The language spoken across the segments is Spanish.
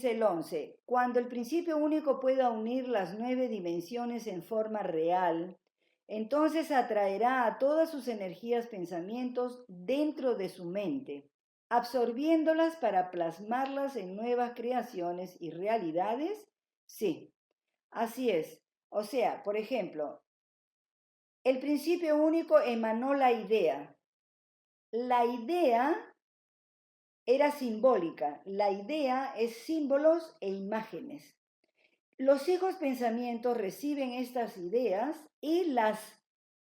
dice el 11, cuando el principio único pueda unir las 9 dimensiones en forma real, entonces atraerá a todas sus energías, pensamientos dentro de su mente, absorbiéndolas para plasmarlas en nuevas creaciones y realidades. Sí, así es. O sea, por ejemplo, el principio único emanó la idea. La idea era simbólica. La idea es símbolos e imágenes. Los hijos pensamientos reciben estas ideas y las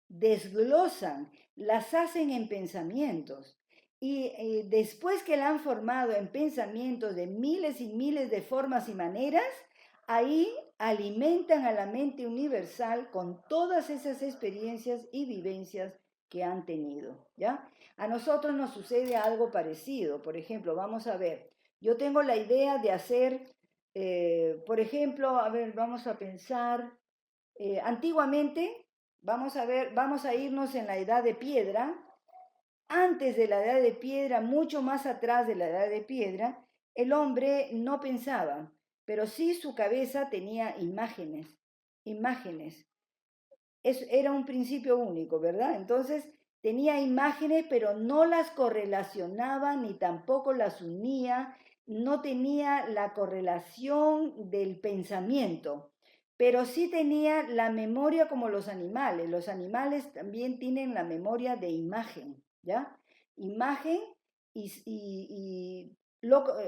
desglosan, las hacen en pensamientos. Y después que la han formado en pensamientos de miles y miles de formas y maneras, ahí alimentan a la mente universal con todas esas experiencias y vivencias que han tenido, ¿ya? A nosotros nos sucede algo parecido. Por ejemplo, vamos a ver, yo tengo la idea de hacer, por ejemplo, a ver, vamos a pensar, antiguamente, vamos a ver, vamos a irnos en la edad de piedra. Antes de la edad de piedra, mucho más atrás de la edad de piedra, el hombre no pensaba, pero sí su cabeza tenía imágenes, imágenes. Era un principio único, ¿verdad? Entonces tenía imágenes, pero no las correlacionaba ni tampoco las unía, no tenía la correlación del pensamiento, pero sí tenía la memoria como los animales. Los animales también tienen la memoria de imagen, ¿ya? Imagen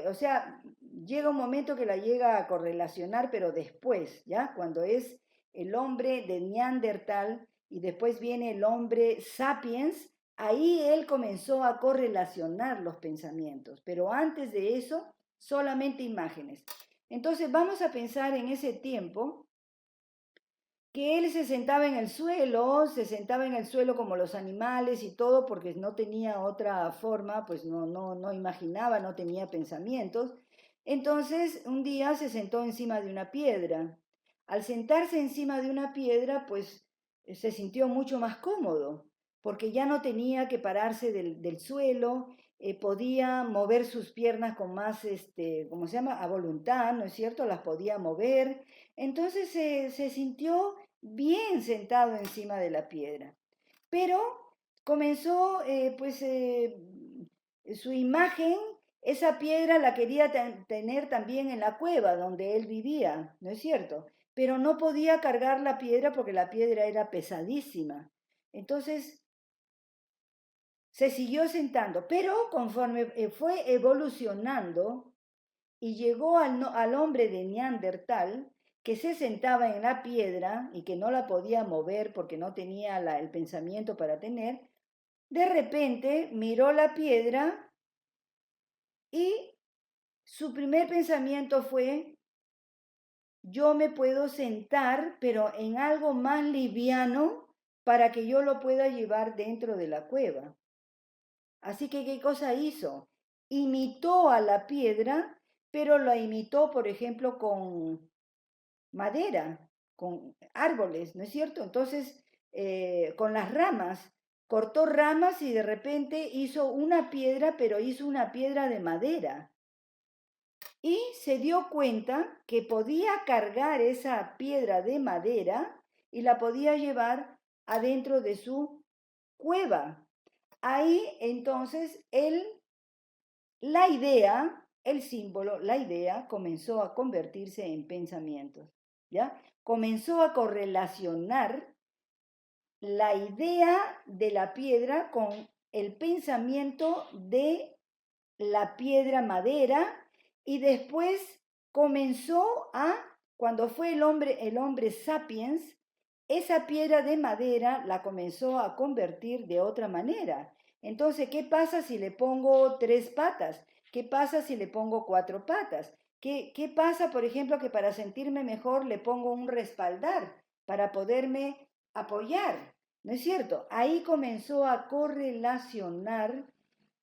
o sea, llega un momento que la llega a correlacionar, pero después, ¿ya? Cuando es el hombre de Neandertal y después viene el hombre sapiens, ahí él comenzó a correlacionar los pensamientos, pero antes de eso, solamente imágenes. Entonces vamos a pensar en ese tiempo que él se sentaba en el suelo como los animales y todo, porque no tenía otra forma, pues no imaginaba, no tenía pensamientos. Entonces, un día se sentó encima de una piedra. Al sentarse encima de una piedra, pues se sintió mucho más cómodo, porque ya no tenía que pararse del suelo, podía mover sus piernas con más, ¿cómo se llama? A voluntad, ¿no es cierto? Las podía mover. Entonces se sintió bien sentado encima de la piedra. Pero comenzó, su imagen, esa piedra la quería tener también en la cueva donde él vivía, ¿no es cierto? Pero no podía cargar la piedra porque la piedra era pesadísima. Entonces se siguió sentando, pero conforme fue evolucionando y llegó al hombre de Neandertal, que se sentaba en la piedra y que no la podía mover porque no tenía el pensamiento para tener, de repente miró la piedra y su primer pensamiento fue, yo me puedo sentar, pero en algo más liviano para que yo lo pueda llevar dentro de la cueva. Así que, ¿qué cosa hizo? Imitó a la piedra, pero la imitó, por ejemplo, con madera, con árboles, ¿no es cierto? Entonces, con las ramas, cortó ramas y de repente hizo una piedra, pero hizo una piedra de madera. Y se dio cuenta que podía cargar esa piedra de madera y la podía llevar adentro de su cueva. Ahí entonces la idea, el símbolo, la idea comenzó a convertirse en pensamientos, ¿ya? Comenzó a correlacionar la idea de la piedra con el pensamiento de la piedra madera y después comenzó cuando fue el hombre sapiens, esa piedra de madera la comenzó a convertir de otra manera. Entonces, ¿qué pasa si le pongo 3 patas? ¿Qué pasa si le pongo 4 patas? ¿Qué pasa, por ejemplo, que para sentirme mejor le pongo un respaldar para poderme apoyar? ¿No es cierto? Ahí comenzó a correlacionar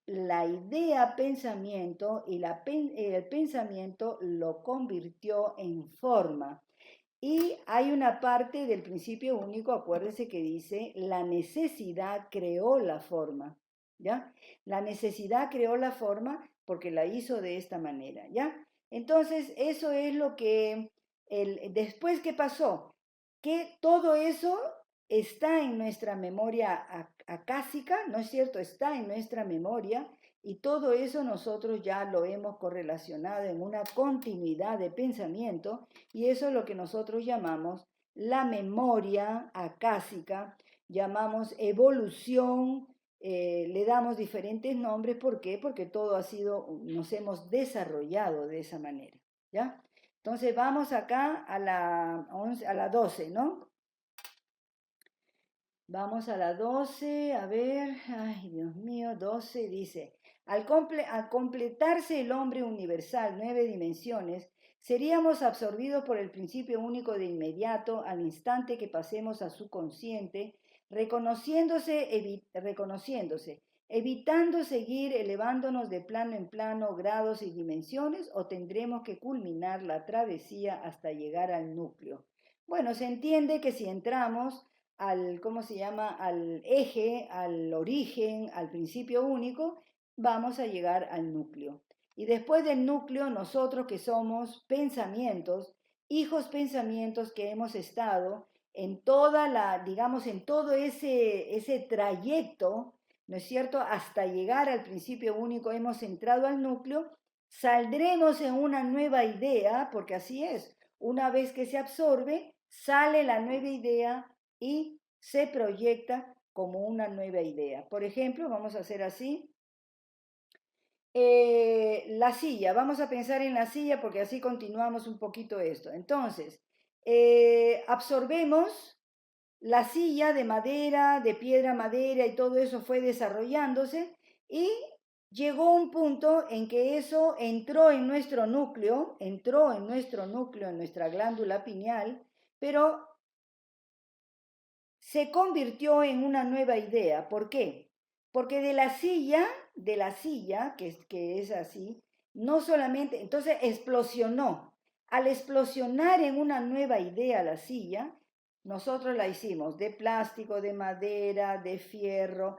la idea pensamiento y el pensamiento lo convirtió en forma. Y hay una parte del principio único, acuérdense que dice, la necesidad creó la forma, ¿ya? La necesidad creó la forma porque la hizo de esta manera, ¿ya? Entonces, eso es lo que, después que pasó, que todo eso está en nuestra memoria acásica, ¿no es cierto? Está en nuestra memoria y todo eso nosotros ya lo hemos correlacionado en una continuidad de pensamiento y eso es lo que nosotros llamamos la memoria acásica, llamamos evolución, le damos diferentes nombres. ¿Por qué? Porque todo ha sido, nos hemos desarrollado de esa manera, ¿ya? Entonces vamos acá a la 11, a la 12, ¿no? Vamos a la 12, a ver, ay Dios mío, 12 dice, al completarse el hombre universal, 9 dimensiones, seríamos absorbidos por el principio único de inmediato al instante que pasemos a su consciente, reconociéndose, evitando seguir elevándonos de plano en plano, grados y dimensiones, o tendremos que culminar la travesía hasta llegar al núcleo. Bueno, se entiende que si entramos al, ¿cómo se llama?, al eje, al origen, al principio único, vamos a llegar al núcleo. Y después del núcleo, nosotros que somos pensamientos, hijos pensamientos que hemos estado en toda la, digamos, en todo ese trayecto, ¿no es cierto?, hasta llegar al principio único, hemos entrado al núcleo, saldremos en una nueva idea, porque así es, una vez que se absorbe, sale la nueva idea y se proyecta como una nueva idea. Por ejemplo, vamos a hacer así. La silla, vamos a pensar en la silla porque así continuamos un poquito esto. Entonces, absorbemos la silla de madera, de piedra, madera y todo eso fue desarrollándose y llegó un punto en que eso entró en nuestro núcleo, en nuestra glándula pineal, pero se convirtió en una nueva idea. ¿Por qué? Porque de la silla, que es así, no solamente, entonces explosionó. Al explosionar en una nueva idea la silla, nosotros la hicimos de plástico, de madera, de fierro.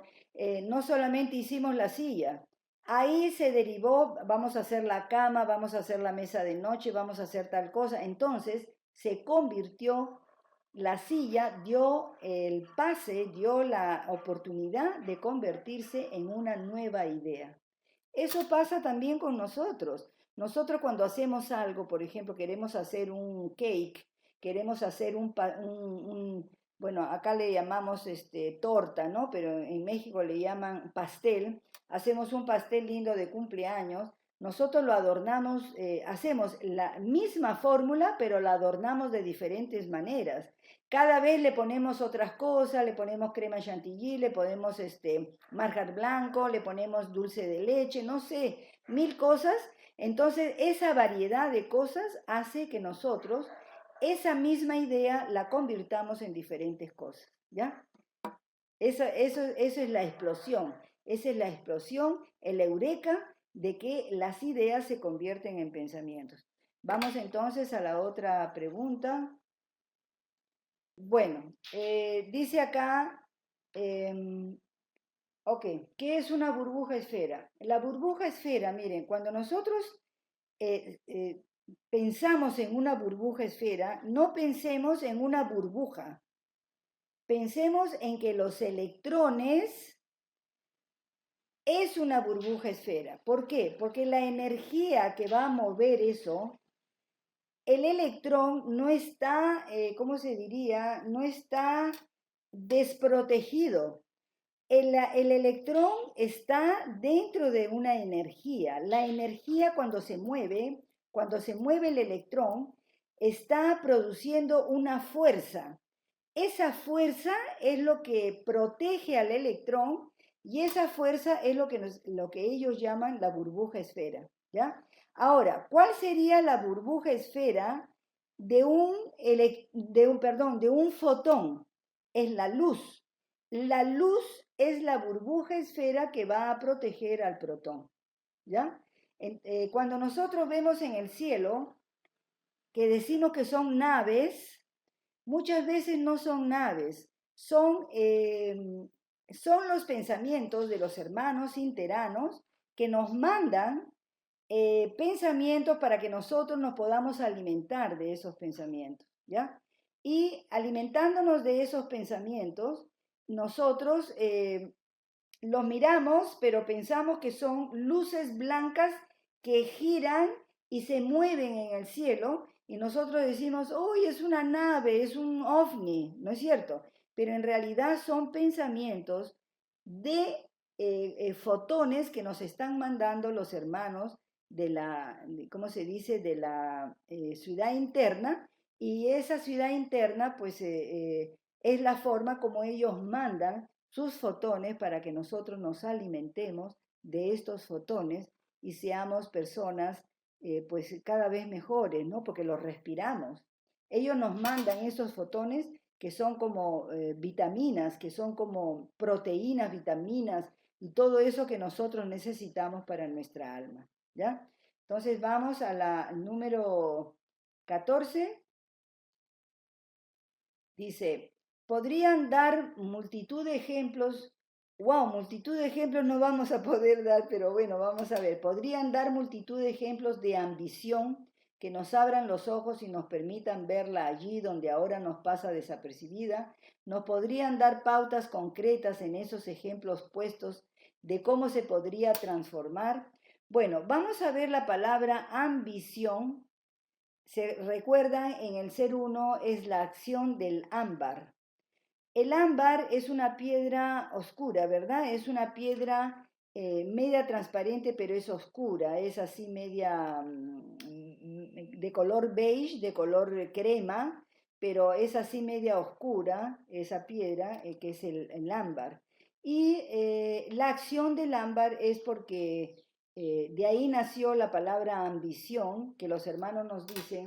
No solamente hicimos la silla, ahí se derivó, vamos a hacer la cama, vamos a hacer la mesa de noche, vamos a hacer tal cosa. Entonces se convirtió, la silla dio el pase, dio la oportunidad de convertirse en una nueva idea. Eso pasa también con nosotros. Nosotros cuando hacemos algo, por ejemplo, queremos hacer un cake, queremos hacer bueno, acá le llamamos torta, ¿no? Pero en México le llaman pastel. Hacemos un pastel lindo de cumpleaños. Nosotros lo adornamos, hacemos la misma fórmula, pero la adornamos de diferentes maneras. Cada vez le ponemos otras cosas, le ponemos crema chantilly, le ponemos marjar blanco, le ponemos dulce de leche, no sé, mil cosas. Entonces, esa variedad de cosas hace que nosotros esa misma idea la convirtamos en diferentes cosas, ¿ya? Eso es la explosión. Esa es la explosión, el eureka de que las ideas se convierten en pensamientos. Vamos entonces a la otra pregunta. Bueno, dice acá, ok, ¿qué es una burbuja esfera? La burbuja esfera, miren, cuando nosotros eh, eh, pensamos en una burbuja esfera, no pensemos en una burbuja, pensemos en que los electrones es una burbuja esfera. ¿Por qué? Porque la energía que va a mover eso, el electrón no está, ¿cómo se diría? No está desprotegido. El electrón está dentro de una energía. La energía cuando se mueve el electrón, está produciendo una fuerza. Esa fuerza es lo que protege al electrón y esa fuerza es lo que ellos llaman la burbuja esfera, ¿ya? Ahora, ¿cuál sería la burbuja esfera de un fotón? Es la luz. La luz es la burbuja esfera que va a proteger al protón, ¿ya? Cuando nosotros vemos en el cielo, que decimos que son naves, muchas veces no son naves, son los pensamientos de los hermanos interanos que nos mandan pensamientos para que nosotros nos podamos alimentar de esos pensamientos, ¿ya? Y alimentándonos de esos pensamientos, nosotros los miramos, pero pensamos que son luces blancas que giran y se mueven en el cielo, y nosotros decimos, uy, es una nave, es un ovni, ¿no es cierto? Pero en realidad son pensamientos de fotones que nos están mandando los hermanos ¿cómo se dice?, de la ciudad interna, y esa ciudad interna, pues, es la forma como ellos mandan sus fotones para que nosotros nos alimentemos de estos fotones y seamos personas pues cada vez mejores, ¿no? Porque los respiramos. Ellos nos mandan esos fotones que son como vitaminas, que son como proteínas, vitaminas y todo eso que nosotros necesitamos para nuestra alma, ¿ya? Entonces vamos a la número 14. Dice, podrían dar multitud de ejemplos. Wow, multitud de ejemplos no vamos a poder dar, pero bueno, vamos a ver. Podrían dar multitud de ejemplos de ambición que nos abran los ojos y nos permitan verla allí donde ahora nos pasa desapercibida. Nos podrían dar pautas concretas en esos ejemplos puestos de cómo se podría transformar. Bueno, vamos a ver la palabra ambición. Se recuerda, en el ser uno es la acción del ámbar. El ámbar es una piedra oscura, ¿verdad? Es una piedra media transparente, pero es oscura, es así media de color beige, de color crema, pero es así media oscura esa piedra, que es el ámbar. Y la acción del ámbar es porque de ahí nació la palabra ambición, que los hermanos nos dicen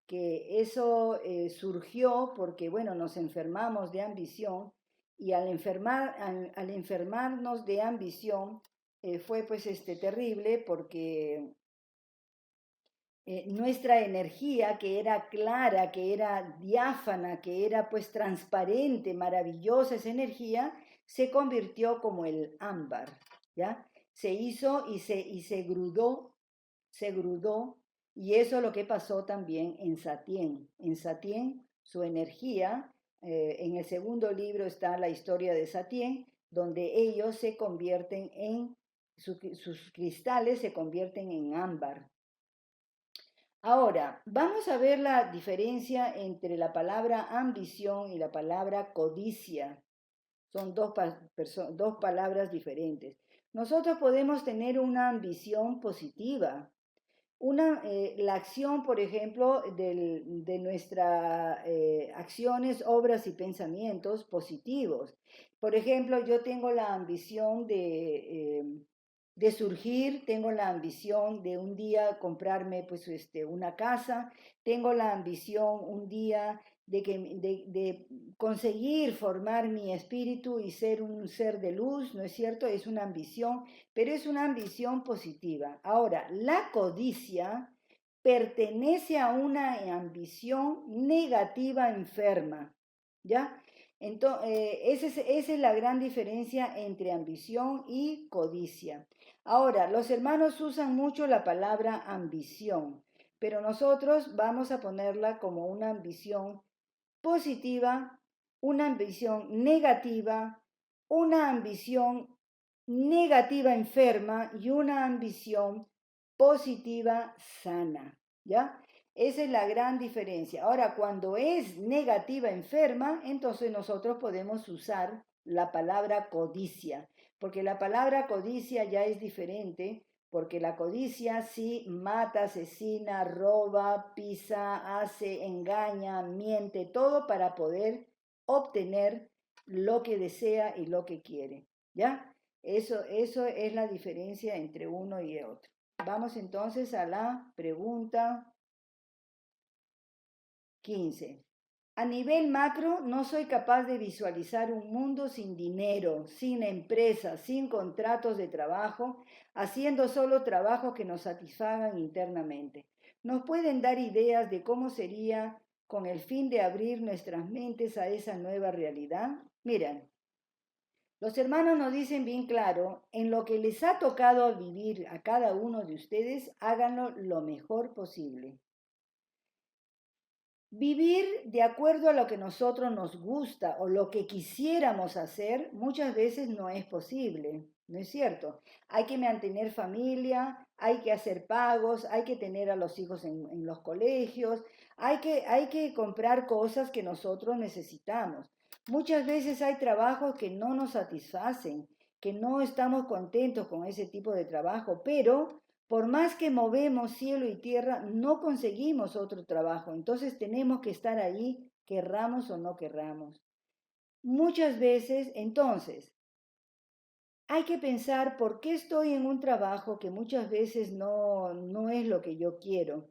que eso surgió porque, bueno, nos enfermamos de ambición, y al enfermarnos de ambición fue pues terrible, porque nuestra energía, que era clara, que era diáfana, que era pues transparente, maravillosa esa energía, se convirtió como el ámbar, ¿ya? Se hizo y se grudó, y eso es lo que pasó también en Satien. En Satien, su energía, en el segundo libro está la historia de Satien, donde ellos se convierten sus cristales se convierten en ámbar. Ahora, vamos a ver la diferencia entre la palabra ambición y la palabra codicia. Son dos palabras diferentes. Nosotros podemos tener una ambición positiva. La acción, por ejemplo, de nuestras acciones, obras y pensamientos positivos. Por ejemplo, yo tengo la ambición de surgir, tengo la ambición de un día comprarme pues, una casa, tengo la ambición un día de conseguir formar mi espíritu y ser un ser de luz, ¿no es cierto? Es una ambición, pero es una ambición positiva. Ahora, la codicia pertenece a una ambición negativa enferma, ¿ya? Entonces, esa es la gran diferencia entre ambición y codicia. Ahora, los hermanos usan mucho la palabra ambición, pero nosotros vamos a ponerla como una ambición positiva, una ambición negativa, una ambición negativa enferma y una ambición positiva sana, ¿ya? Esa es la gran diferencia. Ahora, cuando es negativa enferma, entonces nosotros podemos usar la palabra codicia, porque la palabra codicia ya es diferente, porque la codicia sí mata, asesina, roba, pisa, hace, engaña, miente, todo para poder obtener lo que desea y lo que quiere, ¿ya? Eso es la diferencia entre uno y otro. Vamos entonces a la pregunta 15. A nivel macro, no soy capaz de visualizar un mundo sin dinero, sin empresas, sin contratos de trabajo, haciendo solo trabajos que nos satisfagan internamente. ¿Nos pueden dar ideas de cómo sería con el fin de abrir nuestras mentes a esa nueva realidad? Miren, Los hermanos nos dicen bien claro, en lo que les ha tocado vivir a cada uno de ustedes, háganlo lo mejor posible. Vivir de acuerdo a lo que nosotros nos gusta o lo que quisiéramos hacer muchas veces no es posible, ¿no es cierto? Hay que mantener familia, hay que hacer pagos, hay que tener a los hijos en los colegios, hay que comprar cosas que nosotros necesitamos. Muchas veces hay trabajos que no nos satisfacen, que no estamos contentos con ese tipo de trabajo, pero por más que movemos cielo y tierra, no conseguimos otro trabajo. Entonces tenemos que estar ahí, querramos o no querramos. Muchas veces, entonces, hay que pensar por qué estoy en un trabajo que muchas veces no es lo que yo quiero.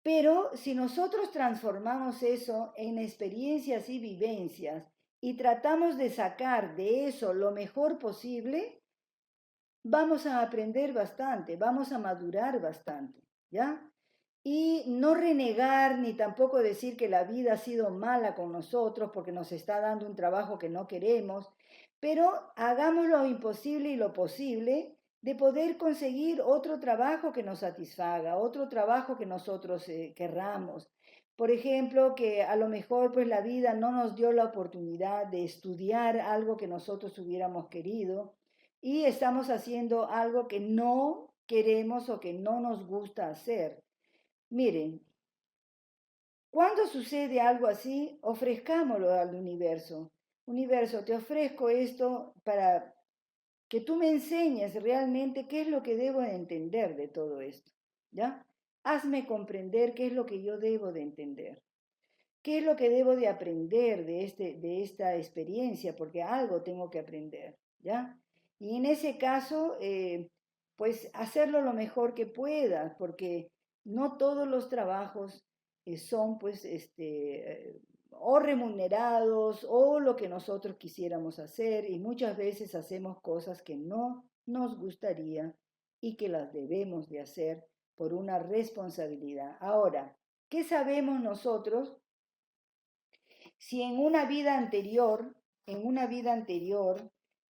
Pero si nosotros transformamos eso en experiencias y vivencias y tratamos de sacar de eso lo mejor posible, vamos a aprender bastante, vamos a madurar bastante, ¿ya? Y no renegar ni tampoco decir que la vida ha sido mala con nosotros porque nos está dando un trabajo que no queremos, pero hagamos lo imposible y lo posible de poder conseguir otro trabajo que nos satisfaga, otro trabajo que nosotros querramos. Por ejemplo, que a lo mejor pues la vida no nos dio la oportunidad de estudiar algo que nosotros hubiéramos querido y estamos haciendo algo que no queremos o que no nos gusta hacer. Miren, cuando sucede algo así, ofrezcámoslo al universo. Universo, te ofrezco esto para que tú me enseñes realmente qué es lo que debo de entender de todo esto, ¿ya? Hazme comprender qué es lo que yo debo de entender, qué es lo que debo de aprender de esta experiencia, porque algo tengo que aprender, ¿ya? Y en ese caso, pues hacerlo lo mejor que pueda, porque no todos los trabajos son pues o remunerados o lo que nosotros quisiéramos hacer y muchas veces hacemos cosas que no nos gustaría y que las debemos de hacer por una responsabilidad. Ahora, ¿qué sabemos nosotros si en una vida anterior,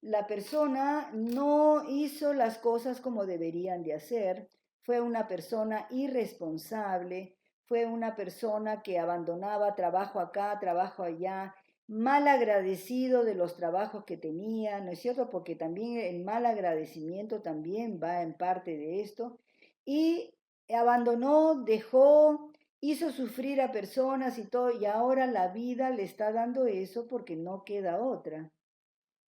la persona no hizo las cosas como deberían de hacer, fue una persona irresponsable, fue una persona que abandonaba trabajo acá, trabajo allá, mal agradecido de los trabajos que tenía, ¿no es cierto? Porque también el mal agradecimiento también va en parte de esto, y abandonó, dejó, hizo sufrir a personas y todo, y ahora la vida le está dando eso porque no queda otra.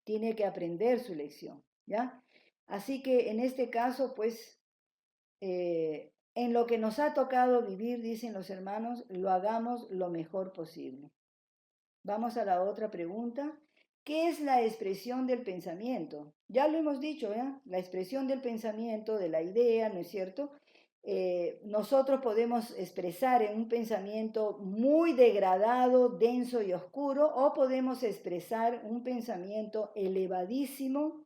Tiene que aprender su lección, ¿ya? Así que en este caso, pues, en lo que nos ha tocado vivir, dicen los hermanos, lo hagamos lo mejor posible. Vamos a la otra pregunta. ¿Qué es la expresión del pensamiento? Ya lo hemos dicho, ¿ya? La expresión del pensamiento, de la idea, ¿no es cierto? Nosotros podemos expresar en un pensamiento muy degradado, denso y oscuro, o podemos expresar un pensamiento elevadísimo,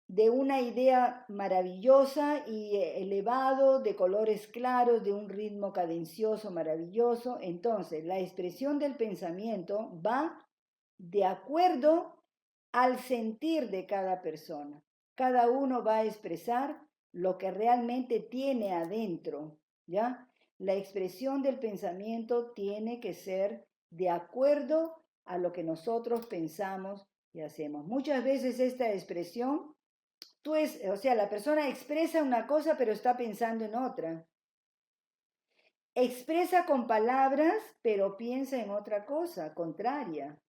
de una idea maravillosa y elevado, de colores claros, de un ritmo cadencioso maravilloso. Entonces, la expresión del pensamiento va de acuerdo al sentir de cada persona. Cada uno va a expresar lo que realmente tiene adentro, ¿ya? La expresión del pensamiento tiene que ser de acuerdo a lo que nosotros pensamos y hacemos. Muchas veces esta expresión o sea, la persona expresa una cosa pero está pensando en otra. Expresa con palabras pero piensa en otra cosa, contraria.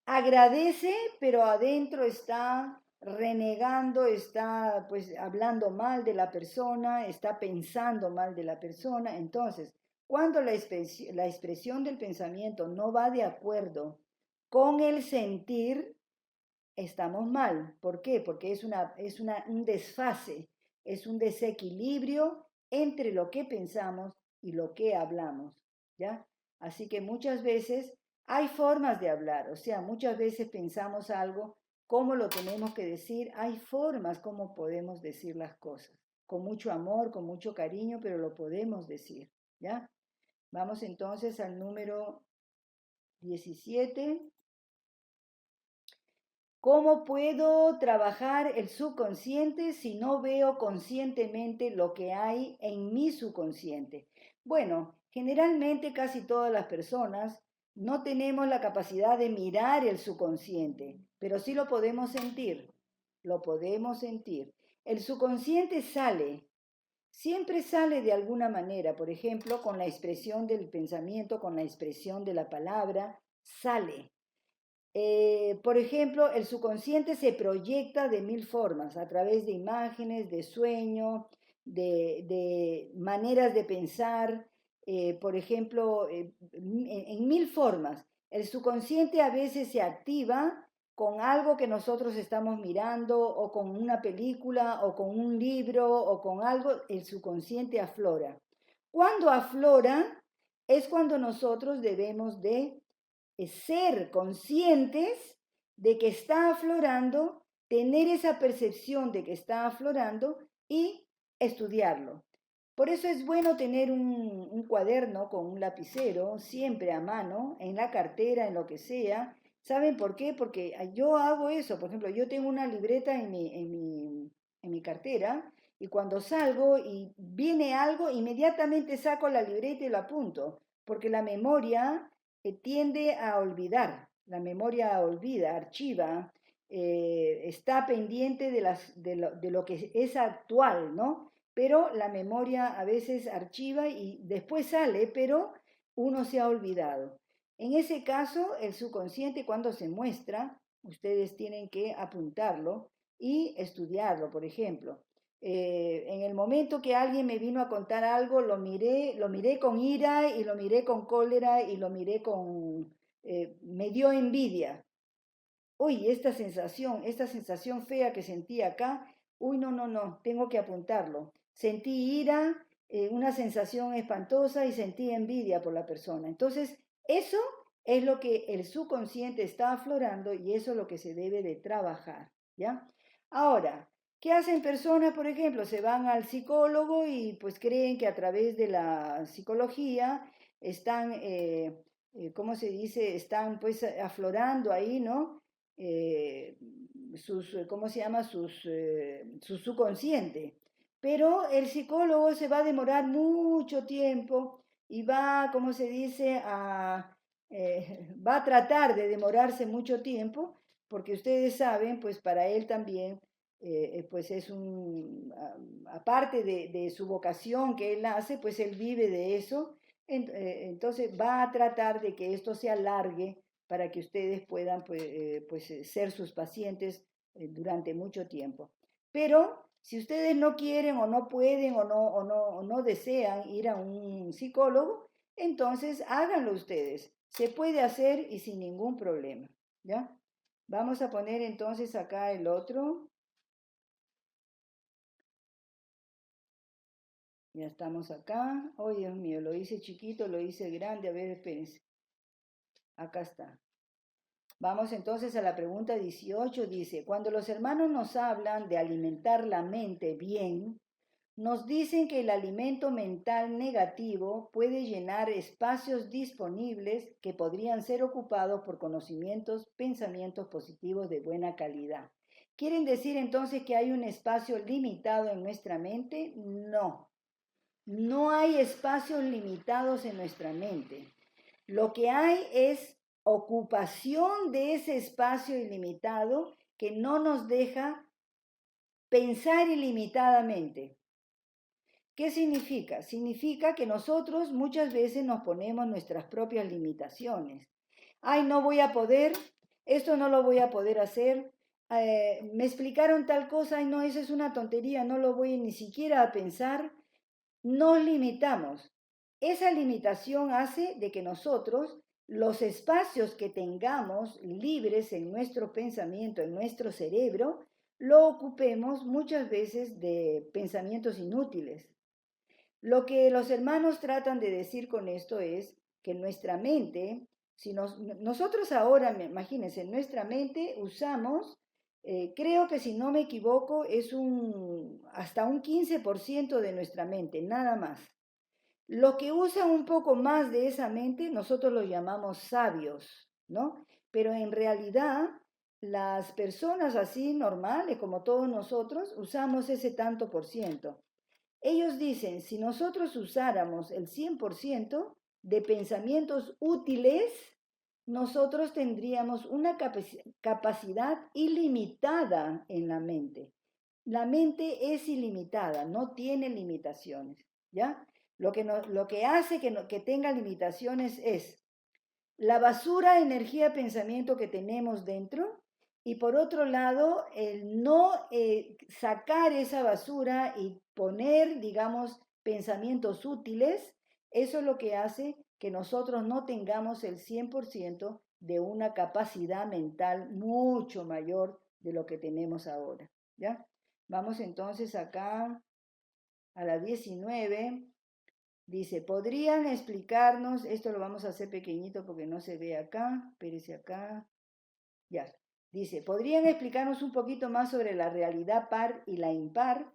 Agradece pero adentro está renegando, está pues hablando mal de la persona, está pensando mal de la persona. Entonces, cuando la expresión del pensamiento no va de acuerdo con el sentir, estamos mal. ¿Por qué? Porque un desfase, es un desequilibrio entre lo que pensamos y lo que hablamos, ¿ya? Así que muchas veces hay formas de hablar, o sea, muchas veces pensamos algo, cómo lo tenemos que decir, hay formas como podemos decir las cosas, con mucho amor, con mucho cariño, pero lo podemos decir, ¿ya? Vamos entonces al número 17. ¿Cómo puedo trabajar el subconsciente si no veo conscientemente lo que hay en mi subconsciente? Bueno, generalmente casi todas las personas no tenemos la capacidad de mirar el subconsciente, pero sí lo podemos sentir. Lo podemos sentir. El subconsciente sale, siempre sale de alguna manera, por ejemplo, con la expresión del pensamiento, con la expresión de la palabra, sale. Por ejemplo, el subconsciente se proyecta de mil formas, a través de imágenes, de sueño, de maneras de pensar, por ejemplo, en mil formas. El subconsciente a veces se activa con algo que nosotros estamos mirando, o con una película, o con un libro, o con algo, el subconsciente aflora. Cuando aflora es cuando nosotros debemos de ser conscientes de que está aflorando, tener esa percepción de que está aflorando y estudiarlo. Por eso es bueno tener un cuaderno con un lapicero siempre a mano, en la cartera, en lo que sea. ¿Saben por qué? Porque yo hago eso. Por ejemplo, yo tengo una libreta en mi cartera, y cuando salgo y viene algo, inmediatamente saco la libreta y lo apunto, porque la memoria tiende a olvidar, la memoria olvida, archiva, está pendiente de lo que es actual, ¿no? Pero la memoria a veces archiva y después sale, pero uno se ha olvidado. En ese caso, el subconsciente cuando se muestra, ustedes tienen que apuntarlo y estudiarlo, por ejemplo. En el momento que alguien me vino a contar algo, lo miré con ira, y lo miré con cólera, y lo miré me dio envidia. Uy, esta sensación fea que sentí acá, uy, no, no, no, tengo que apuntarlo. Sentí ira, una sensación espantosa, y sentí envidia por la persona. Entonces, eso es lo que el subconsciente está aflorando, y eso es lo que se debe de trabajar, ¿ya? Ahora, ¿qué hacen personas, por ejemplo? Se van al psicólogo y pues creen que a través de la psicología están, ¿cómo se dice? Están pues aflorando ahí, ¿no? eh, ¿Cómo se llama? Su subconsciente. Pero el psicólogo se va a demorar mucho tiempo y va, ¿cómo se dice? Va a tratar de demorarse mucho tiempo, porque ustedes saben, pues para él también, pues es aparte de su vocación que él hace, pues él vive de eso. Entonces va a tratar de que esto se alargue para que ustedes puedan ser sus pacientes durante mucho tiempo. Pero si ustedes no quieren, o no pueden, o no desean ir a un psicólogo, entonces háganlo ustedes. Se puede hacer y sin ningún problema, ¿ya? Vamos a poner entonces acá el otro. Ya estamos acá. Oh, Dios mío, lo hice chiquito, lo hice grande. A ver, espérense. Acá está. Vamos entonces a la pregunta 18. Dice, cuando los hermanos nos hablan de alimentar la mente bien, nos dicen que el alimento mental negativo puede llenar espacios disponibles que podrían ser ocupados por conocimientos, pensamientos positivos de buena calidad. ¿Quieren decir entonces que hay un espacio limitado en nuestra mente? No, no hay espacios limitados en nuestra mente. Lo que hay es ocupación de ese espacio ilimitado que no nos deja pensar ilimitadamente. ¿Qué significa? Significa que nosotros muchas veces nos ponemos nuestras propias limitaciones. Ay, no voy a poder, esto no lo voy a poder hacer. Me explicaron tal cosa, ay, no, eso es una tontería, no lo voy ni siquiera a pensar. Nos limitamos. Esa limitación hace de que nosotros, los espacios que tengamos libres en nuestro pensamiento, en nuestro cerebro, lo ocupemos muchas veces de pensamientos inútiles. Lo que los hermanos tratan de decir con esto es que nuestra mente, si nosotros ahora, imagínense, en nuestra mente usamos, creo que si no me equivoco, es hasta un 15% de nuestra mente, nada más. Los que usan un poco más de esa mente, nosotros los llamamos sabios, ¿no? Pero en realidad las personas así normales, como todos nosotros, usamos ese tanto por ciento. Ellos dicen, si nosotros usáramos el 100% de pensamientos útiles, nosotros tendríamos una capacidad ilimitada en la mente. La mente es ilimitada, no tiene limitaciones, ¿ya? Lo que hace que tenga limitaciones es la basura de energía pensamiento que tenemos dentro y por otro lado el no sacar esa basura y poner, digamos, pensamientos útiles, eso es lo que hace que nosotros no tengamos el 100% de una capacidad mental mucho mayor de lo que tenemos ahora, ¿ya? Vamos entonces acá a la 19. Dice, ¿podrían explicarnos? Esto lo vamos a hacer pequeñito porque no se ve acá. Espérese acá. Ya. Dice, ¿podrían explicarnos un poquito más sobre la realidad par y la impar?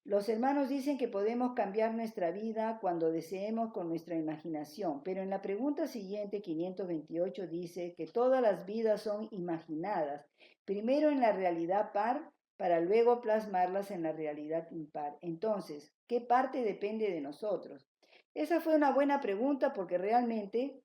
Los hermanos dicen que podemos cambiar nuestra vida cuando deseemos con nuestra imaginación, pero en la pregunta siguiente, 528, dice que todas las vidas son imaginadas, primero en la realidad par para luego plasmarlas en la realidad impar. Entonces, ¿qué parte depende de nosotros? Esa fue una buena pregunta porque realmente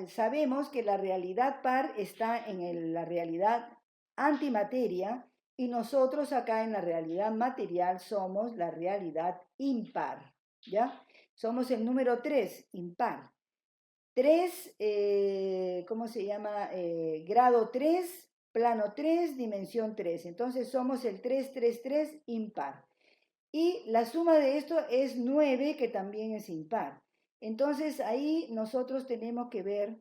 sabemos que la realidad par está en la realidad antimateria y nosotros acá en la realidad material somos la realidad impar, ¿ya? Somos el número 3 impar. 3 ¿cómo se llama? Grado 3 plano 3 dimensión 3. Entonces somos el 333 impar. Y la suma de esto es 9, que también es impar. Entonces ahí nosotros tenemos que ver,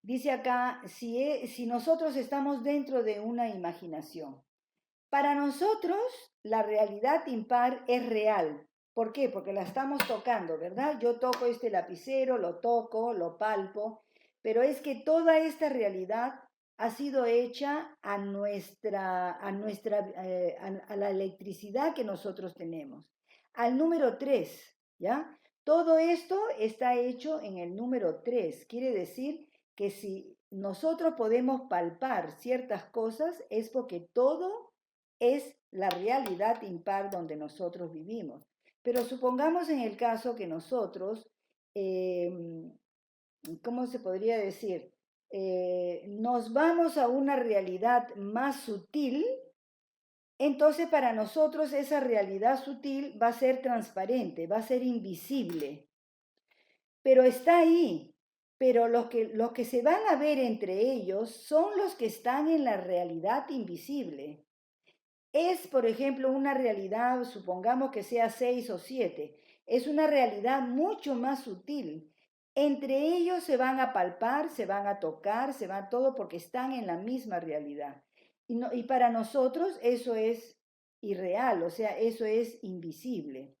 dice acá, si nosotros estamos dentro de una imaginación. Para nosotros la realidad impar es real. ¿Por qué? Porque la estamos tocando, ¿verdad? Yo toco este lapicero, lo toco, lo palpo, pero es que toda esta realidad ha sido hecha a la electricidad que nosotros tenemos. Al número 3, ¿ya? Todo esto está hecho en el número 3. Quiere decir que si nosotros podemos palpar ciertas cosas es porque todo es la realidad impar donde nosotros vivimos. Pero supongamos en el caso que nosotros, eh, ¿cómo se podría decir? Nos vamos a una realidad más sutil, entonces para nosotros esa realidad sutil va a ser transparente, va a ser invisible, pero está ahí. Pero los que se van a ver entre ellos son los que están en la realidad invisible. Es, por ejemplo, una realidad, supongamos que sea 6 o 7, es una realidad mucho más sutil. Entre ellos se van a palpar, se van a tocar, se van todo porque están en la misma realidad. Y para nosotros eso es irreal, o sea, eso es invisible.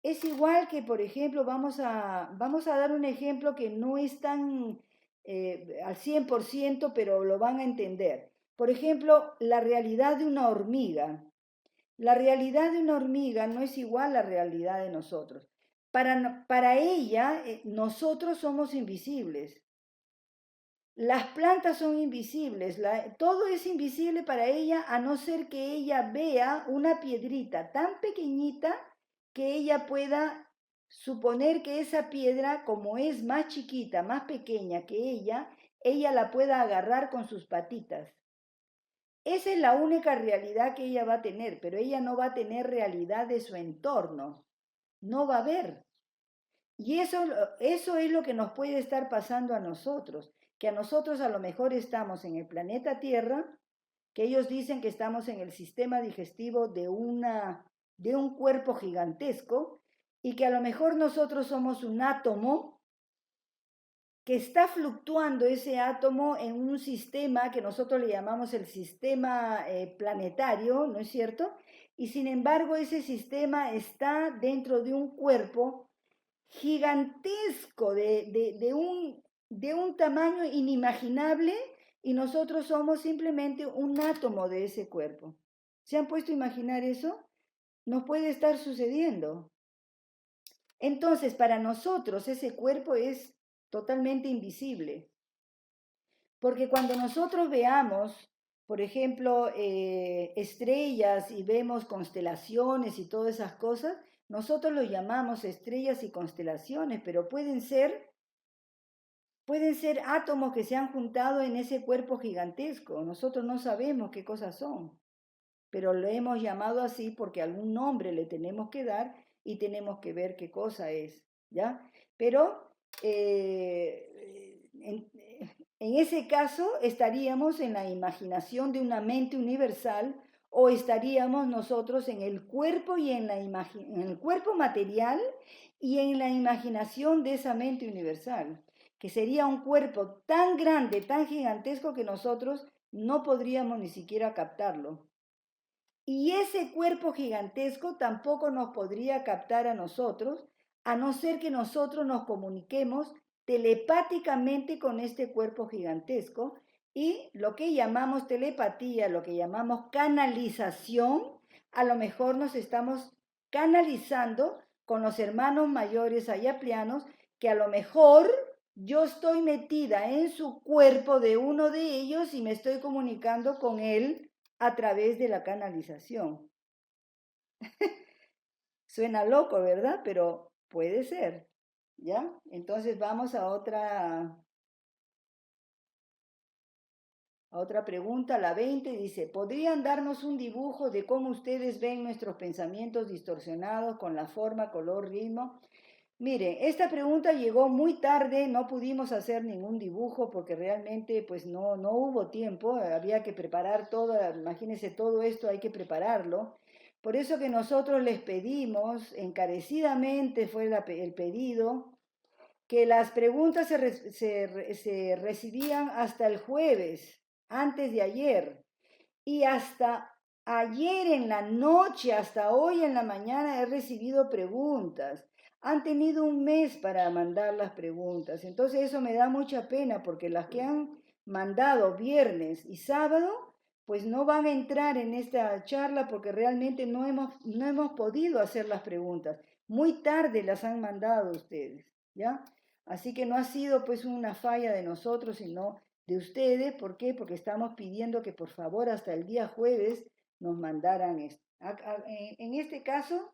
Es igual que, por ejemplo, vamos a dar un ejemplo que no es tan al 100%, pero lo van a entender. Por ejemplo, la realidad de una hormiga. La realidad de una hormiga no es igual a la realidad de nosotros. Para ella, nosotros somos invisibles. Las plantas son invisibles, todo es invisible para ella a no ser que ella vea una piedrita tan pequeñita que ella pueda suponer que esa piedra, como es más chiquita, más pequeña que ella la pueda agarrar con sus patitas. Esa es la única realidad que ella va a tener, pero ella no va a tener realidad de su entorno, no va a ver. Y eso es lo que nos puede estar pasando a nosotros, que a nosotros a lo mejor estamos en el planeta Tierra, que ellos dicen que estamos en el sistema digestivo de un cuerpo gigantesco, y que a lo mejor nosotros somos un átomo que está fluctuando ese átomo en un sistema que nosotros le llamamos el sistema planetario, ¿no es cierto? Y sin embargo ese sistema está dentro de un cuerpo gigantesco, de un tamaño inimaginable, y nosotros somos simplemente un átomo de ese cuerpo. ¿Se han puesto a imaginar eso? Nos puede estar sucediendo. Entonces, para nosotros ese cuerpo es totalmente invisible. Porque cuando nosotros veamos, por ejemplo, estrellas y vemos constelaciones y todas esas cosas, nosotros lo llamamos estrellas y constelaciones, pero pueden ser átomos que se han juntado en ese cuerpo gigantesco. Nosotros no sabemos qué cosas son, pero lo hemos llamado así porque algún nombre le tenemos que dar y tenemos que ver qué cosa es, ¿ya? Pero en ese caso estaríamos en la imaginación de una mente universal o estaríamos nosotros en el cuerpo y en el cuerpo material y en la imaginación de esa mente universal, que sería un cuerpo tan grande, tan gigantesco que nosotros no podríamos ni siquiera captarlo. Y ese cuerpo gigantesco tampoco nos podría captar a nosotros, a no ser que nosotros nos comuniquemos telepáticamente con este cuerpo gigantesco. Y lo que llamamos telepatía, lo que llamamos canalización, a lo mejor nos estamos canalizando con los hermanos mayores ayaplianos, que a lo mejor yo estoy metida en su cuerpo de uno de ellos y me estoy comunicando con él a través de la canalización. Suena loco, ¿verdad? Pero puede ser, ¿ya? Entonces vamos a otra pregunta, la 20 dice, ¿podrían darnos un dibujo de cómo ustedes ven nuestros pensamientos distorsionados con la forma, color, ritmo? Mire, esta pregunta llegó muy tarde, no pudimos hacer ningún dibujo porque realmente pues no hubo tiempo, había que preparar todo, imagínense todo esto, hay que prepararlo. Por eso que nosotros les pedimos, encarecidamente fue el pedido, que las preguntas se recibían hasta el jueves, antes de ayer, y hasta ayer en la noche, hasta hoy en la mañana he recibido preguntas. Han tenido un mes para mandar las preguntas. Entonces eso me da mucha pena porque las que han mandado viernes y sábado, pues no van a entrar en esta charla porque realmente no hemos podido hacer las preguntas. Muy tarde las han mandado ustedes, ¿ya? Así que no ha sido pues una falla de nosotros, sino de ustedes. ¿Por qué? Porque estamos pidiendo que por favor hasta el día jueves nos mandaran esto. En este caso,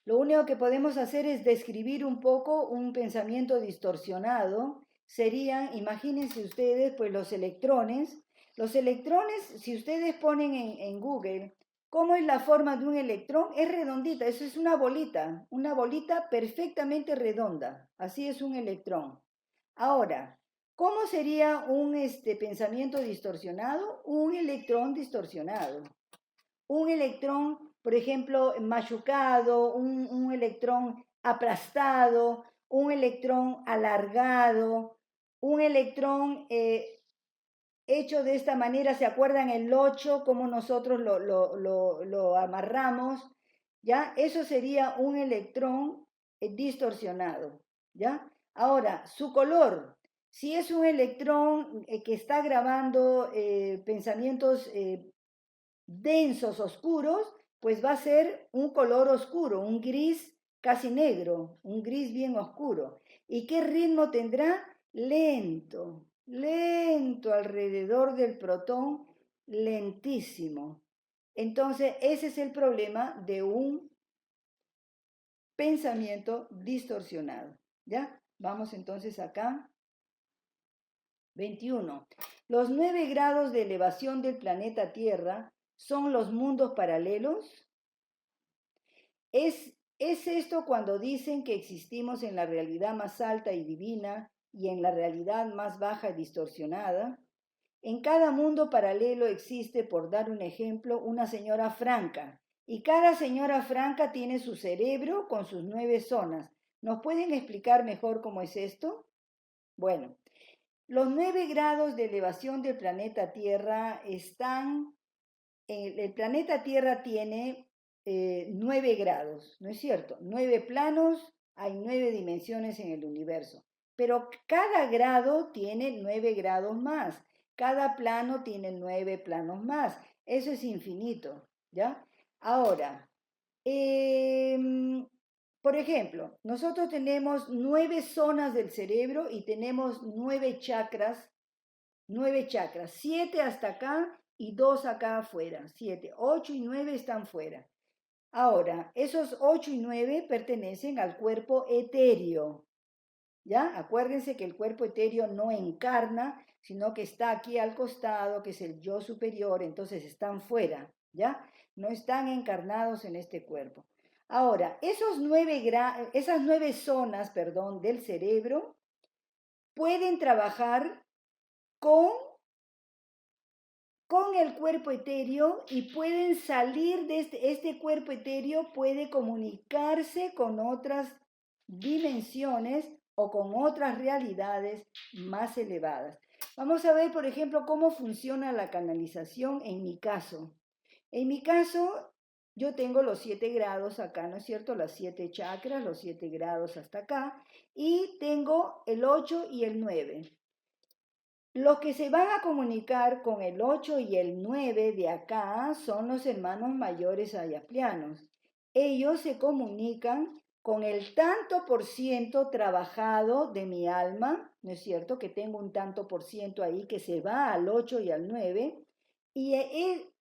lo único que podemos hacer es describir un poco un pensamiento distorsionado. Serían, imagínense ustedes, pues los electrones. Los electrones, si ustedes ponen en Google, ¿cómo es la forma de un electrón? Es redondita, eso es una bolita perfectamente redonda. Así es un electrón. Ahora, ¿cómo sería un pensamiento distorsionado? Un electrón distorsionado. Un electrón, por ejemplo, machucado, un electrón aplastado, un electrón alargado, un electrón hecho de esta manera. ¿Se acuerdan el 8, cómo nosotros lo amarramos? ¿Ya? Eso sería un electrón distorsionado, ¿ya? Ahora, su color. Si es un electrón que está grabando pensamientos densos, oscuros, pues va a ser un color oscuro, un gris casi negro, un gris bien oscuro. ¿Y qué ritmo tendrá? Lento, lento alrededor del protón, lentísimo. Entonces, ese es el problema de un pensamiento distorsionado. ¿Ya? Vamos entonces acá. 21. Los 9 grados de elevación del planeta Tierra son los mundos paralelos. ¿Es esto cuando dicen que existimos en la realidad más alta y divina y en la realidad más baja y distorsionada? En cada mundo paralelo existe, por dar un ejemplo, una señora franca, y cada señora franca tiene su cerebro con sus 9 zonas. ¿Nos pueden explicar mejor cómo es esto? Bueno, los 9 grados de elevación del planeta Tierra están, el planeta Tierra tiene 9 grados, ¿no es cierto? 9 planos, hay 9 dimensiones en el universo, pero cada grado tiene 9 grados más, cada plano tiene 9 planos más, eso es infinito, ¿ya? Ahora, Por ejemplo, nosotros tenemos 9 zonas del cerebro y tenemos 9 chakras, 7 hasta acá y 2 acá afuera, 7, 8 y 9 están fuera. Ahora, esos 8 y 9 pertenecen al cuerpo etéreo, ¿ya? Acuérdense que el cuerpo etéreo no encarna, sino que está aquí al costado, que es el yo superior, entonces están fuera, ¿ya? No están encarnados en este cuerpo. Ahora, esas 9 zonas, perdón, del cerebro pueden trabajar con, con el cuerpo etéreo y pueden salir de este cuerpo etéreo, puede comunicarse con otras dimensiones o con otras realidades más elevadas. Vamos a ver, por ejemplo, cómo funciona la canalización en mi caso. En mi caso, yo tengo los 7 grados acá, ¿no es cierto? Las 7 chakras, los 7 grados hasta acá, y tengo el 8 y el 9. Los que se van a comunicar con el 8 y el 9 de acá son los hermanos mayores ayaplianos. Ellos se comunican con el tanto por ciento trabajado de mi alma, ¿no es cierto? Que tengo un tanto por ciento ahí que se va al 8 y al 9. Y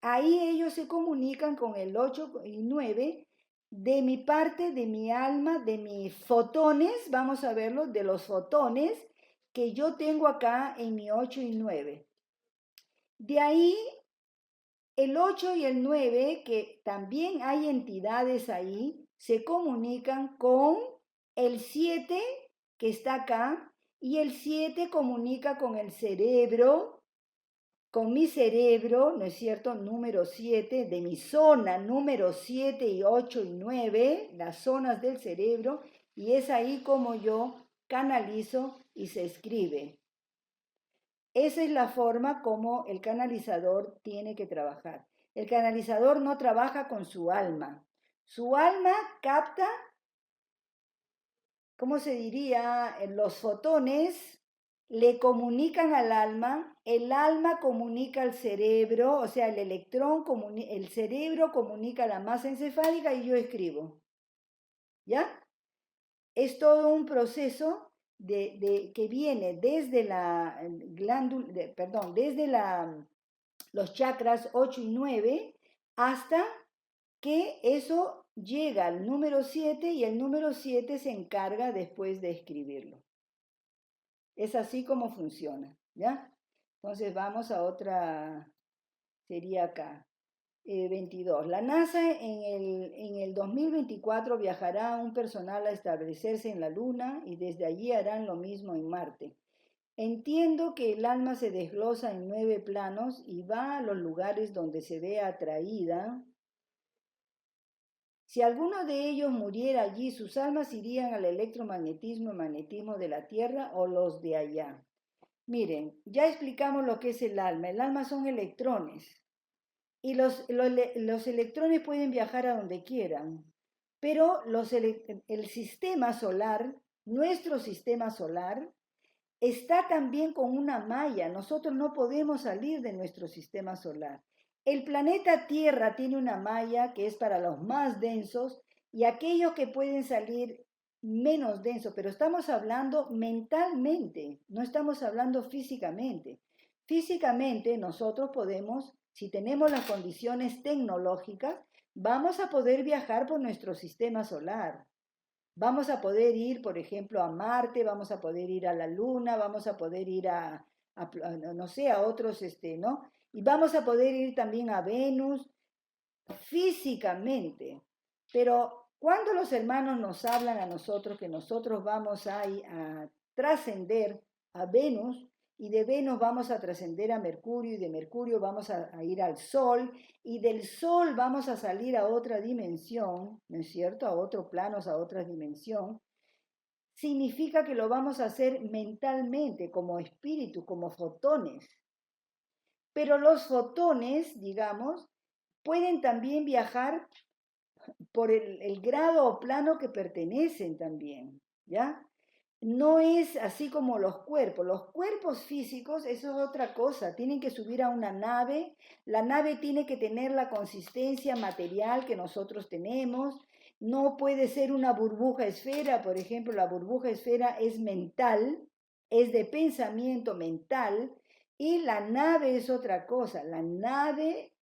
ahí ellos se comunican con el 8 y 9 de mi parte, de mi alma, de mis fotones, vamos a verlo, de los fotones que yo tengo acá en mi 8 y 9. De ahí, el 8 y el 9, que también hay entidades ahí, se comunican con el 7 que está acá, y el 7 comunica con el cerebro, con mi cerebro, ¿no es cierto? Número 7, de mi zona número 7 y 8 y 9, las zonas del cerebro, y es ahí como yo canalizo y se escribe. Esa es la forma como el canalizador tiene que trabajar. El canalizador no trabaja con su alma. Su alma capta, ¿cómo se diría? Los fotones le comunican al alma, el alma comunica al cerebro, o sea, el electrón, el cerebro comunica a la masa encefálica y yo escribo. ¿Ya? Es todo un proceso que viene desde la glándula, perdón, desde los chakras 8 y 9 hasta que eso llega al número 7 y el número 7 se encarga después de escribirlo. Es así como funciona, ¿ya? Entonces vamos a otra, sería acá. 22. La NASA en el 2024 viajará un personal a establecerse en la Luna y desde allí harán lo mismo en Marte. Entiendo que el alma se desglosa en 9 planos y va a los lugares donde se ve atraída. Si alguno de ellos muriera allí, sus almas irían al electromagnetismo y magnetismo de la Tierra o los de allá. Miren, ya explicamos lo que es el alma. El alma son electrones. Y los electrones pueden viajar a donde quieran, pero el sistema solar, nuestro sistema solar, está también con una malla. Nosotros no podemos salir de nuestro sistema solar. El planeta Tierra tiene una malla que es para los más densos y aquellos que pueden salir menos densos, pero estamos hablando mentalmente, no estamos hablando físicamente. Físicamente nosotros podemos, si tenemos las condiciones tecnológicas, vamos a poder viajar por nuestro sistema solar. Vamos a poder ir, por ejemplo, a Marte, vamos a poder ir a la Luna, vamos a poder ir no sé, a otros, ¿no? Y vamos a poder ir también a Venus físicamente. Pero cuando los hermanos nos hablan a nosotros que nosotros vamos a trascender a Venus, y de Venus vamos a trascender a Mercurio, y de Mercurio vamos a ir al Sol, y del Sol vamos a salir a otra dimensión, ¿no es cierto? A otros planos, a otra dimensión. Significa que lo vamos a hacer mentalmente, como espíritu, como fotones. Pero los fotones, digamos, pueden también viajar por el grado o plano que pertenecen también, ¿ya? No es así como los cuerpos físicos, eso es otra cosa, tienen que subir a una nave, la nave tiene que tener la consistencia material que nosotros tenemos, no puede ser una burbuja esfera, por ejemplo, la burbuja esfera es mental, es de pensamiento mental, y la nave es otra cosa. La nave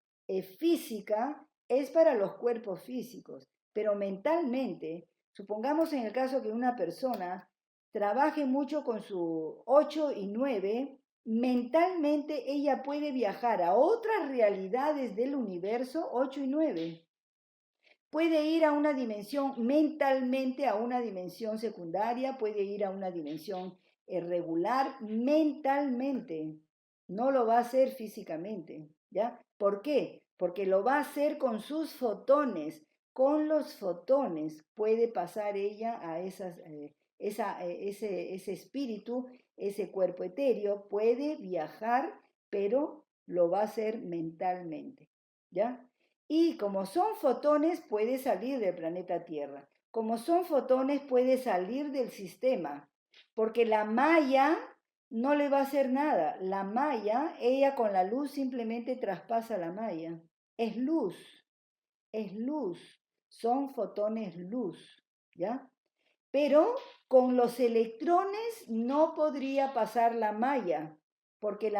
física es para los cuerpos físicos, pero mentalmente, supongamos en el caso que una persona trabaje mucho con su 8 y 9, mentalmente ella puede viajar a otras realidades del universo 8 y 9. Puede ir a una dimensión mentalmente, a una dimensión secundaria, puede ir a una dimensión regular mentalmente. No lo va a hacer físicamente, ¿ya? ¿Por qué? Porque lo va a hacer con sus fotones. Con los fotones puede pasar ella a ese espíritu, ese cuerpo etéreo, puede viajar, pero lo va a hacer mentalmente, ¿ya? Y como son fotones, puede salir del planeta Tierra. Como son fotones, puede salir del sistema, porque la malla no le va a hacer nada. La malla, ella con la luz simplemente traspasa la malla. Es luz, es luz. Son fotones luz, ¿ya? Pero con los electrones no podría pasar la malla, porque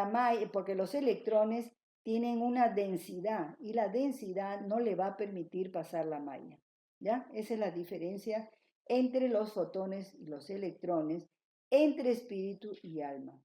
los electrones tienen una densidad y la densidad no le va a permitir pasar la malla. ¿Ya? Esa es la diferencia entre los fotones y los electrones, entre espíritu y alma.